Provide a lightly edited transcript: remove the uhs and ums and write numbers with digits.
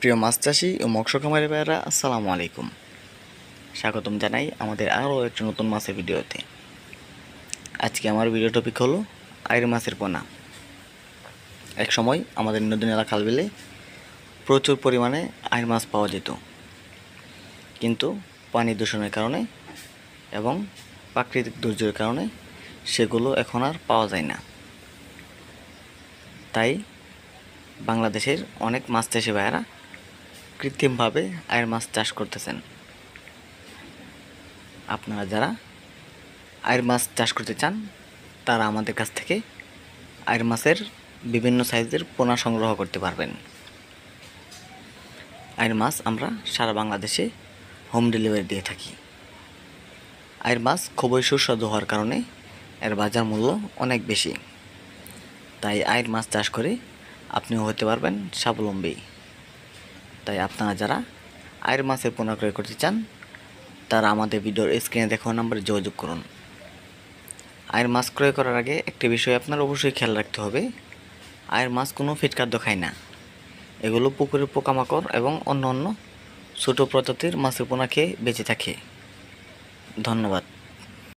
প্রিয় মাছ চাষি ও মৎস্য খামারি ভাইয়েরা, আসসালামু আলাইকুম। স্বাগতম জানাই আমাদের আরও একটি নতুন মাছের ভিডিওতে। আজকে আমার ভিডিও টপিক হলো আইড় মাছের পোনা। এক সময় আমাদের নদী নালা খাল বিলে প্রচুর পরিমাণে আইড় মাছ পাওয়া যেত, কিন্তু পানি দূষণের কারণে এবং প্রাকৃতিক দুর্যোগের কারণে সেগুলো এখন আর পাওয়া যায় না। তাই বাংলাদেশের অনেক মাছ চাষি ভাইয়েরা কৃত্রিমভাবে আইড় মাছ চাষ করতেছেন। আপনারা যারা আইড় মাছ চাষ করতে চান তারা আমাদের কাছ থেকে আইড় মাছের বিভিন্ন সাইজের পোনা সংগ্রহ করতে পারবেন। আইড় মাছ আমরা সারা বাংলাদেশে হোম ডেলিভারি দিয়ে থাকি। আইড় মাছ খুবই সুস্বাদু হওয়ার কারণে এর বাজার মূল্য অনেক বেশি। তাই আইড় মাছ চাষ করে আপনিও হতে পারবেন স্বাবলম্বী। তাই আপনারা যারা আইড় মাছের পোনা ক্রয় করতে চান তারা আমাদের ভিডিওর স্ক্রিনে দেখানো নম্বরে যোগাযোগ করুন। আইড় মাছ ক্রয় করার আগে একটি বিষয় আপনার অবশ্যই খেয়াল রাখতে হবে, আইড় মাছ কোনো ফিট খাদ্য খায় না। এগুলো পুকুরের পোকামাকড় এবং অন্য ছোটো প্রজাতির মাছের পোনা খেয়ে বেঁচে থাকে। ধন্যবাদ।